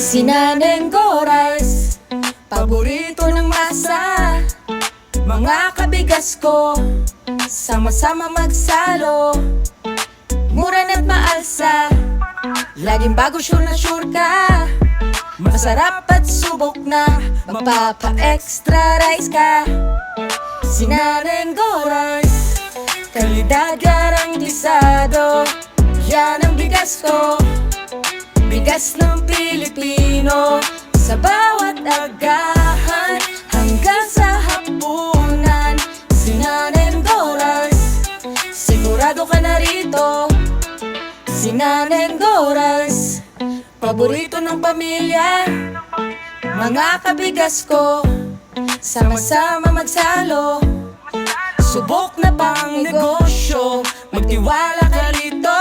Sinanengo rice, paborito ng masa. Mga kabigas ko, sama-sama magsalo. Mura na't maalsa, laging bago, sure na sure ka. Masarap at subok na, magpapa-extra rice ka. Sinanengo rice, kalidad garantisado. Yan ang bigas ko, bigas ng Pilipino. Sa bawat agahan hanggang sa hapunan, Sinanengo rice, sigurado ka na rito. Sinanengo rice, paborito ng pamilya. Mga kabigas ko, sama-sama magsalo. Subok na pang negosyo, magtiwala ka rito.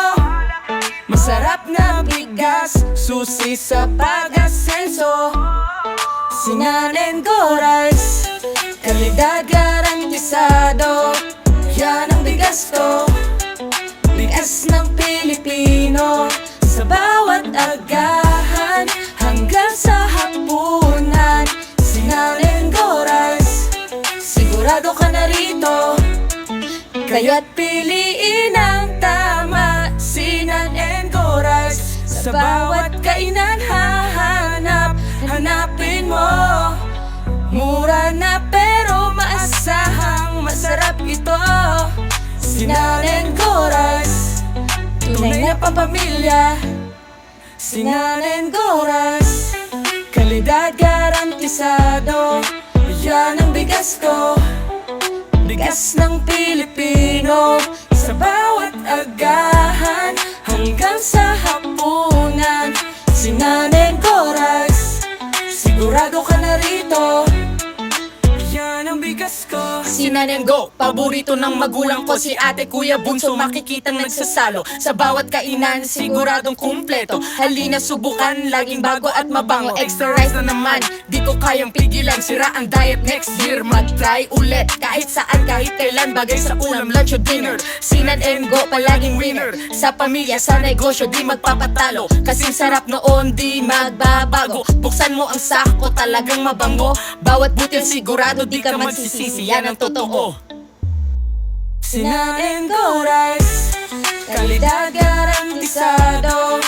Masarap na bigas, susi sa pag-asenso. Sinanengo rice, kalidad garantisado. Yan ang bigas ko, bigas ng Pilipino. Sa bawat agahan hanggang sa hapunan, Sinanengo rice, sigurado ka na rito. Kaya't piliin ang tama, Sinanengo rice. Sa bawat kainan hanapin mo. Mura na pero maasahang masarap ito. Sinanengo rice, tunay na pampamilya. Sinanengo rice, kalidad garantisado. Yan ang bigas ko, bigas ng Pilipino. Sa bawat agahan hanggang sa hapunan, Sinanengo rice, sigurado ka na rito. Yan ang bigas ko. Sinanengo, paborito ng magulang ko. Si ate, kuya, bunso, makikitang nagsasalo. Sa bawat kainan, siguradong kumpleto. Halina, subukan, laging bago at mabango. Extra rice na naman, di ko kayang pigilan. Sira ang diet next year, mag-try ulit. Kahit saan, kahit kailan, bagay sa ulam, lunch o dinner. Sinanengo, palaging winner. Sa pamilya, sa negosyo, di magpapatalo. Kasing sarap noon, di magbabago. Buksan mo ang sako, talagang mabango. Bawat butil sigurado, di ka magsisisi, yan ang totoo. Sinanengo rice, kalidad garantisado.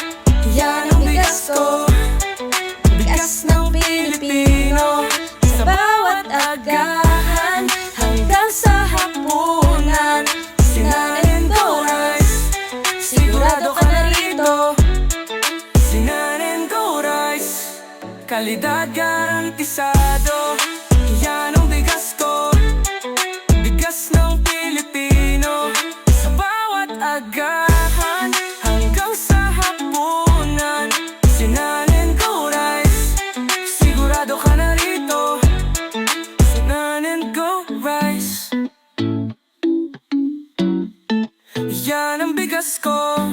Yan ang bigas ko, bigas ng Pilipino. Sa bawat agahan hanggang sa hapunan, Sinanengo rice, sigurado ka na rito. Sinanengo rice, kalidad garantisado. Yan ang bigas ko, bigas ng Pilipino. Sa bawat agahan hanggang sa hapunan, Sinanengo rice, sigurado ka na rito. Sinanengo rice, yan ang bigas ko.